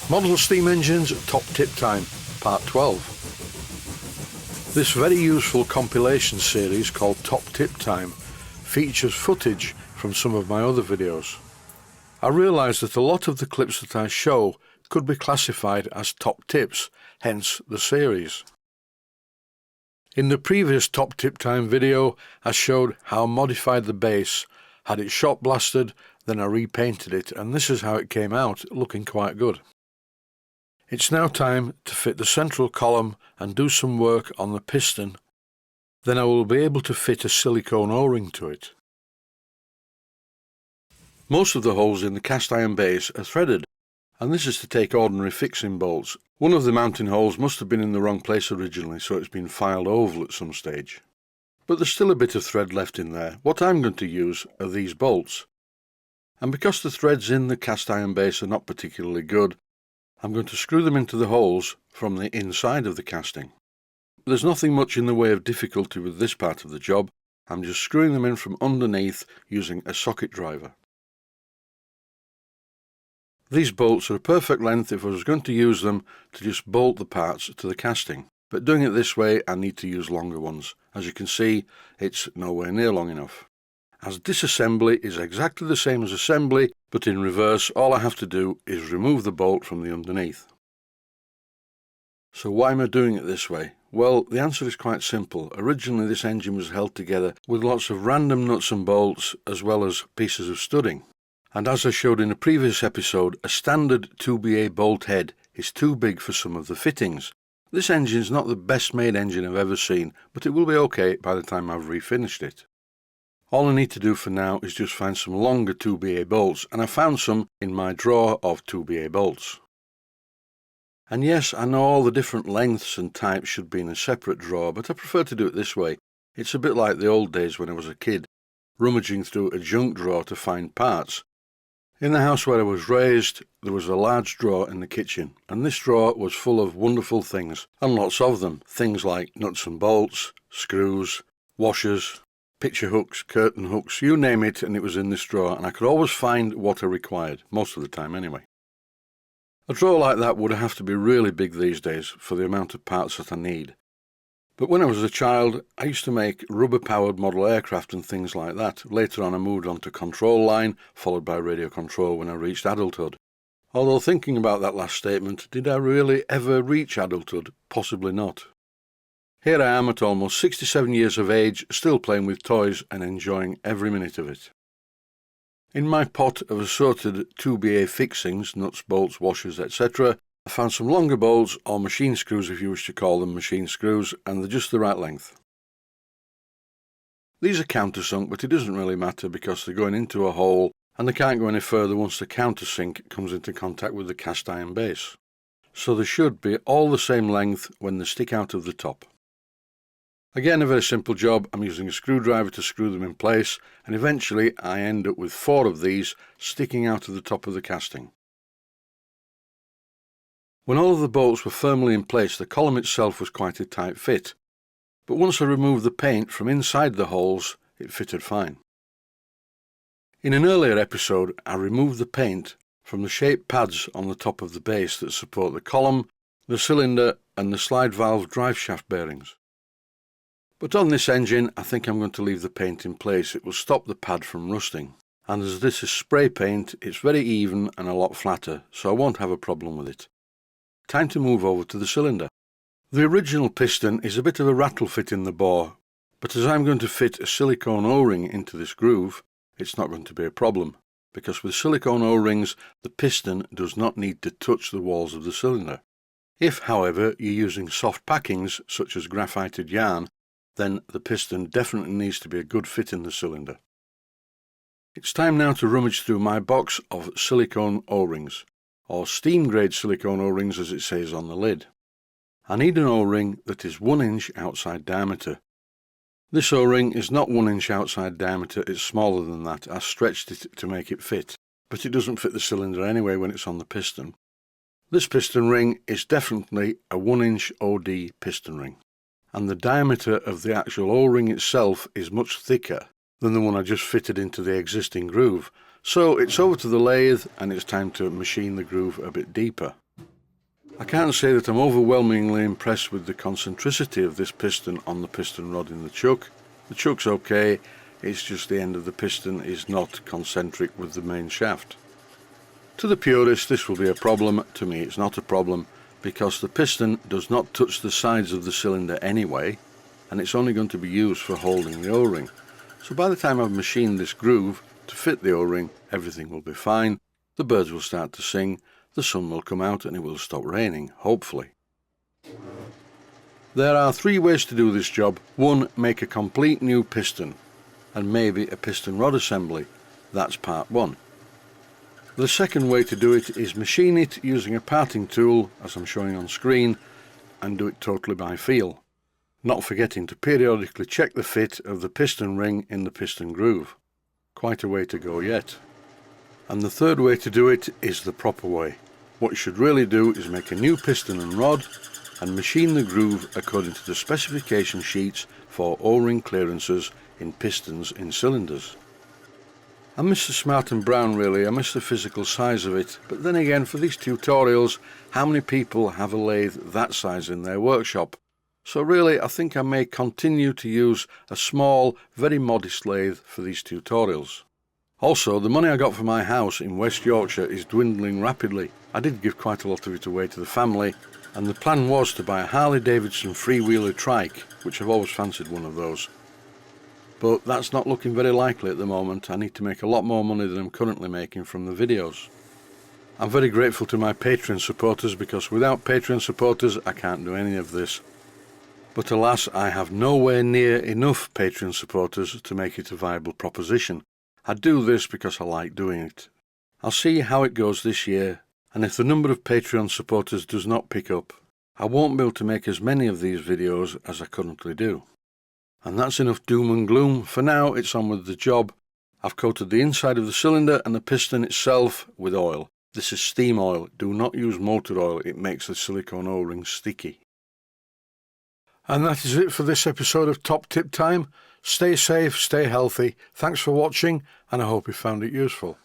Model steam engines top tip time, part 12. This very useful compilation series called Top Tip Time features footage from some of my other videos. I realised that a lot of the clips that I show could be classified as top tips, hence the series. In the previous Top Tip Time video I showed how I modified the base, had it shot blasted, then I repainted it, and this is how it came out, looking quite good. It's now time to fit the central column and do some work on the piston, then I will be able to fit a silicone O-ring to it. Most of the holes in the cast iron base are threaded, and this is to take ordinary fixing bolts. One of the mounting holes must have been in the wrong place originally, so it's been filed oval at some stage. But there's still a bit of thread left in there. What I'm going to use are these bolts. And because the threads in the cast iron base are not particularly good, I'm going to screw them into the holes from the inside of the casting. There's nothing much in the way of difficulty with this part of the job. I'm just screwing them in from underneath using a socket driver. These bolts are a perfect length if I was going to use them to just bolt the parts to the casting. But doing it this way I need to use longer ones. As you can see, it's nowhere near long enough. As disassembly is exactly the same as assembly, but in reverse, all I have to do is remove the bolt from the underneath. So why am I doing it this way? Well, the answer is quite simple. Originally this engine was held together with lots of random nuts and bolts as well as pieces of studding. And as I showed in a previous episode, a standard 2BA bolt head is too big for some of the fittings. This engine is not the best made engine I've ever seen, but it will be okay by the time I've refinished it. All I need to do for now is just find some longer 2BA bolts, and I found some in my drawer of 2BA bolts. And yes, I know all the different lengths and types should be in a separate drawer, but I prefer to do it this way. It's a bit like the old days when I was a kid, rummaging through a junk drawer to find parts. In the house where I was raised, there was a large drawer in the kitchen, and this drawer was full of wonderful things, and lots of them. Things like nuts and bolts, screws, washers, picture hooks, curtain hooks, you name it, and it was in this drawer, and I could always find what I required, most of the time anyway. A drawer like that would have to be really big these days for the amount of parts that I need. But when I was a child, I used to make rubber-powered model aircraft and things like that. Later on I moved on to control line, followed by radio control when I reached adulthood. Although thinking about that last statement, did I really ever reach adulthood? Possibly not. Here I am at almost 67 years of age, still playing with toys and enjoying every minute of it. In my pot of assorted 2BA fixings, nuts, bolts, washers, etc., I found some longer bolts, or machine screws if you wish to call them machine screws, and they're just the right length. These are countersunk, but it doesn't really matter because they're going into a hole and they can't go any further once the countersink comes into contact with the cast iron base. So they should be all the same length when they stick out of the top. Again, a very simple job. I'm using a screwdriver to screw them in place, and eventually I end up with 4 of these sticking out of the top of the casting. When all of the bolts were firmly in place, the column itself was quite a tight fit, but once I removed the paint from inside the holes, it fitted fine. In an earlier episode, I removed the paint from the shaped pads on the top of the base that support the column, the cylinder, and the slide valve drive shaft bearings. But on this engine, I think I'm going to leave the paint in place. It will stop the pad from rusting. And as this is spray paint, it's very even and a lot flatter, so I won't have a problem with it. Time to move over to the cylinder. The original piston is a bit of a rattle fit in the bore, but as I'm going to fit a silicone O-ring into this groove, it's not going to be a problem, because with silicone O-rings, the piston does not need to touch the walls of the cylinder. If, however, you're using soft packings, such as graphited yarn, then the piston definitely needs to be a good fit in the cylinder. It's time now to rummage through my box of silicone O-rings, or steam grade silicone O-rings as it says on the lid. I need an O-ring that is 1 inch outside diameter. This O-ring is not 1 inch outside diameter, it's smaller than that. I stretched it to make it fit, but it doesn't fit the cylinder anyway when it's on the piston. This piston ring is definitely a 1 inch OD piston ring, and the diameter of the actual O-ring itself is much thicker than the one I just fitted into the existing groove. So it's over to the lathe and it's time to machine the groove a bit deeper. I can't say that I'm overwhelmingly impressed with the concentricity of this piston on the piston rod in the chuck. The chuck's okay, it's just the end of the piston is not concentric with the main shaft. To the purist this will be a problem. To me it's not a problem, because the piston does not touch the sides of the cylinder anyway, and it's only going to be used for holding the O-ring. So by the time I've machined this groove to fit the O-ring, everything will be fine, the birds will start to sing, the sun will come out and it will stop raining, hopefully. There are 3 ways to do this job. 1, make a complete new piston, and maybe a piston rod assembly. That's part 1. The second way to do it is machine it using a parting tool, as I'm showing on screen, and do it totally by feel, not forgetting to periodically check the fit of the piston ring in the piston groove. Quite a way to go yet. And the third way to do it is the proper way. What you should really do is make a new piston and rod and machine the groove according to the specification sheets for O-ring clearances in pistons in cylinders. I miss the Smart & Brown really, I miss the physical size of it, but then again for these tutorials, how many people have a lathe that size in their workshop? So really I think I may continue to use a small, very modest lathe for these tutorials. Also, the money I got for my house in West Yorkshire is dwindling rapidly. I did give quite a lot of it away to the family, and the plan was to buy a Harley Davidson freewheeler trike, which I've always fancied one of those. But that's not looking very likely at the moment. I need to make a lot more money than I'm currently making from the videos. I'm very grateful to my Patreon supporters, because without Patreon supporters I can't do any of this. But alas, I have nowhere near enough Patreon supporters to make it a viable proposition. I do this because I like doing it. I'll see how it goes this year, and if the number of Patreon supporters does not pick up, I won't be able to make as many of these videos as I currently do. And that's enough doom and gloom. For now, it's on with the job. I've coated the inside of the cylinder and the piston itself with oil. This is steam oil. Do not use motor oil. It makes the silicone O-ring sticky. And that is it for this episode of Top Tip Time. Stay safe, stay healthy. Thanks for watching, and I hope you found it useful.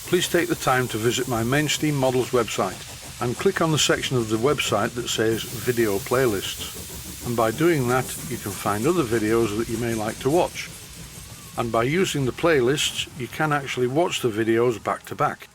Please take the time to visit my Mainsteam Models website and click on the section of the website that says Video Playlists. And by doing that, you can find other videos that you may like to watch. And by using the playlists, you can actually watch the videos back to back.